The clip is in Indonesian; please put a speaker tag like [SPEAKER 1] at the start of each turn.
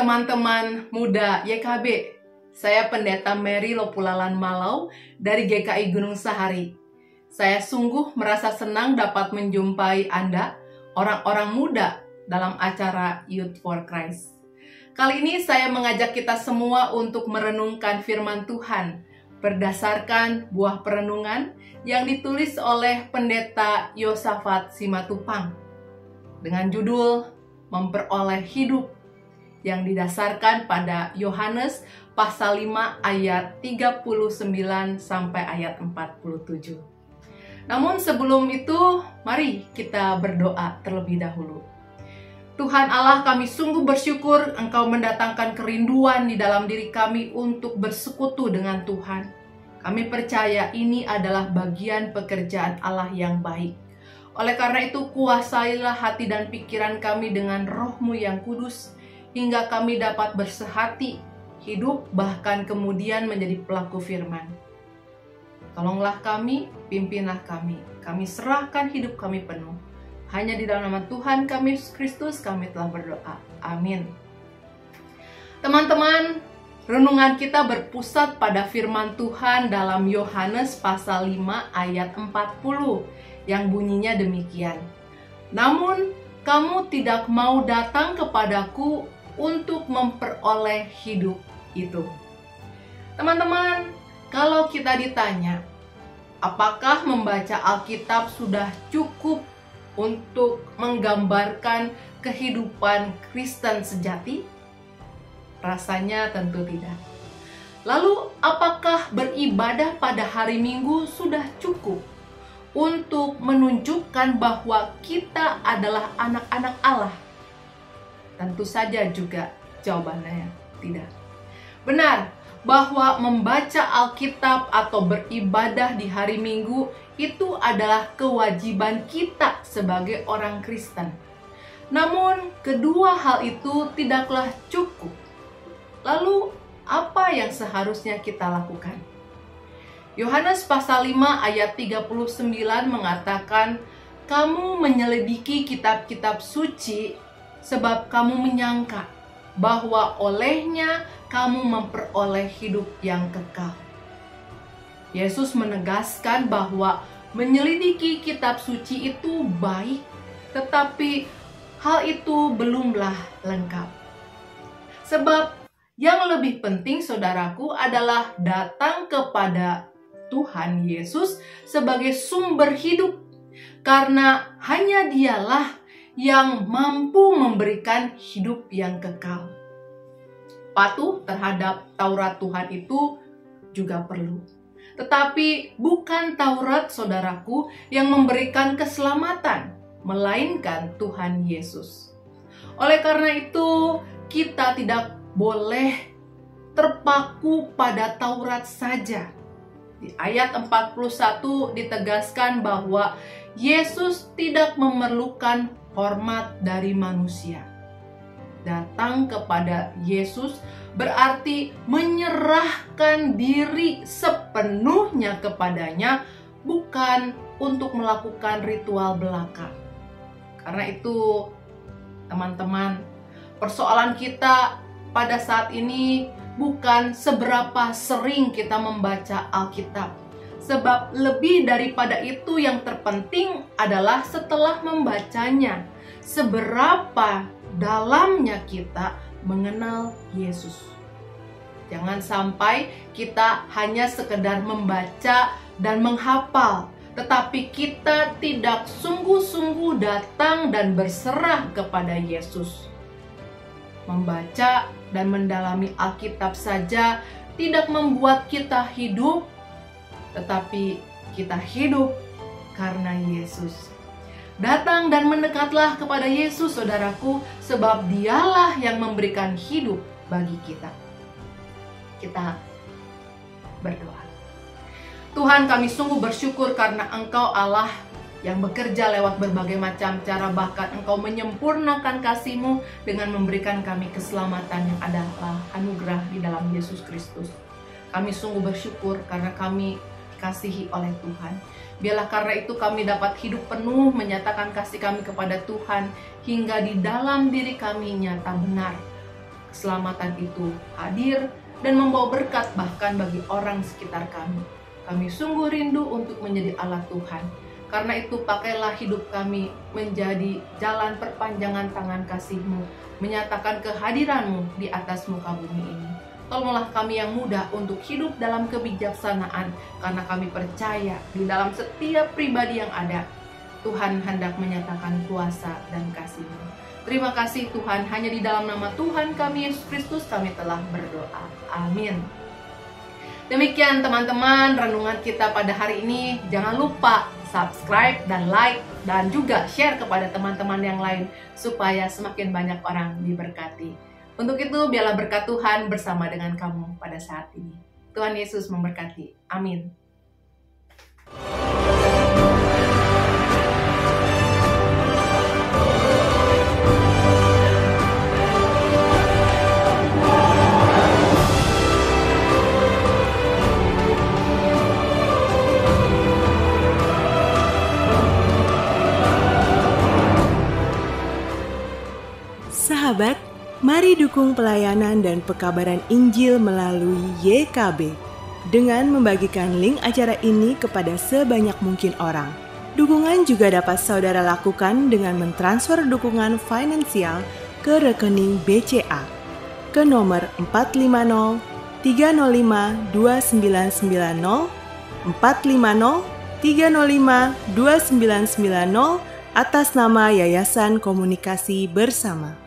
[SPEAKER 1] teman-teman muda YKB. Saya Pendeta Mary Lopulalan Malau dari GKI Gunung Sahari. Saya sungguh merasa senang dapat menjumpai Anda, orang-orang muda, dalam acara Youth for Christ. Kali ini saya mengajak kita semua untuk merenungkan firman Tuhan berdasarkan buah perenungan yang ditulis oleh Pendeta Yosafat Simatupang dengan judul Memperoleh Hidup, yang didasarkan pada Yohanes pasal 5 ayat 39 sampai ayat 47. Namun sebelum itu, mari kita berdoa terlebih dahulu. Tuhan Allah, kami sungguh bersyukur Engkau mendatangkan kerinduan di dalam diri kami untuk bersekutu dengan Tuhan. Kami percaya ini adalah bagian pekerjaan Allah yang baik. Oleh karena itu, kuasailah hati dan pikiran kami dengan Roh-Mu yang kudus, hingga kami dapat bersehati, hidup, bahkan kemudian menjadi pelaku firman. Tolonglah kami, pimpinlah kami. Kami serahkan hidup kami penuh. Hanya di dalam nama Tuhan kami, Yesus Kristus, kami telah berdoa. Amin. Teman-teman, renungan kita berpusat pada firman Tuhan dalam Yohanes pasal 5 ayat 40 yang bunyinya demikian. Namun, kamu tidak mau datang kepadaku untuk memperoleh hidup itu. Teman-teman, kalau kita ditanya, apakah membaca Alkitab sudah cukup untuk menggambarkan kehidupan Kristen sejati? Rasanya tentu tidak. Lalu, apakah beribadah pada hari Minggu sudah cukup untuk menunjukkan bahwa kita adalah anak-anak Allah? Tentu saja juga jawabannya tidak. Benar bahwa membaca Alkitab atau beribadah di hari Minggu itu adalah kewajiban kita sebagai orang Kristen. Namun, kedua hal itu tidaklah cukup. Lalu, apa yang seharusnya kita lakukan? Yohanes pasal 5 ayat 39 mengatakan, "Kamu menyelidiki kitab-kitab suci sebab kamu menyangka bahwa olehnya kamu memperoleh hidup yang kekal." Yesus menegaskan bahwa menyelidiki kitab suci itu baik, tetapi hal itu belumlah lengkap. Sebab yang lebih penting, saudaraku, adalah datang kepada Tuhan Yesus sebagai sumber hidup, karena hanya Dialah yang mampu memberikan hidup yang kekal. Patuh terhadap Taurat Tuhan itu juga perlu. Tetapi bukan Taurat, saudaraku, yang memberikan keselamatan, melainkan Tuhan Yesus. Oleh karena itu, kita tidak boleh terpaku pada Taurat saja. Di ayat 41 ditegaskan bahwa Yesus tidak memerlukan hormat dari manusia. Datang kepada Yesus berarti menyerahkan diri sepenuhnya kepadanya, bukan untuk melakukan ritual belaka. Karena itu, teman-teman, persoalan kita pada saat ini bukan seberapa sering kita membaca Alkitab. Sebab lebih daripada itu, yang terpenting adalah setelah membacanya, seberapa dalamnya kita mengenal Yesus. Jangan sampai kita hanya sekedar membaca dan menghafal, tetapi kita tidak sungguh-sungguh datang dan berserah kepada Yesus. Membaca dan mendalami Alkitab saja tidak membuat kita hidup, tetapi kita hidup karena Yesus. Datang dan mendekatlah kepada Yesus, saudaraku, sebab Dialah yang memberikan hidup bagi kita. Kita berdoa. Tuhan, kami sungguh bersyukur karena Engkau Allah yang bekerja lewat berbagai macam cara, bahkan Engkau menyempurnakan kasih-Mu dengan memberikan kami keselamatan yang adalah anugerah di dalam Yesus Kristus. Kami sungguh bersyukur karena kami dikasihi oleh Tuhan. Biarlah karena itu kami dapat hidup penuh menyatakan kasih kami kepada Tuhan, hingga di dalam diri kami nyata benar keselamatan itu hadir dan membawa berkat bahkan bagi orang sekitar kami. Kami sungguh rindu untuk menjadi alat Tuhan. Karena itu pakailah hidup kami menjadi jalan perpanjangan tangan kasih-Mu, menyatakan kehadiran-Mu di atas muka bumi ini. Tolonglah kami yang muda untuk hidup dalam kebijaksanaan, karena kami percaya di dalam setiap pribadi yang ada, Tuhan hendak menyatakan kuasa dan kasih-Mu. Terima kasih Tuhan, hanya di dalam nama Tuhan kami Yesus Kristus kami telah berdoa. Amin. Demikian teman-teman renungan kita pada hari ini. Jangan lupa subscribe dan like dan juga share kepada teman-teman yang lain supaya semakin banyak orang diberkati. Untuk itu biarlah berkat Tuhan bersama dengan kamu pada saat ini. Tuhan Yesus memberkati. Amin.
[SPEAKER 2] Sahabat, mari dukung pelayanan dan pekabaran Injil melalui YKB dengan membagikan link acara ini kepada sebanyak mungkin orang. Dukungan juga dapat saudara lakukan dengan mentransfer dukungan finansial ke rekening BCA ke nomor 450 305 2990 450 305 2990 atas nama Yayasan Komunikasi Bersama.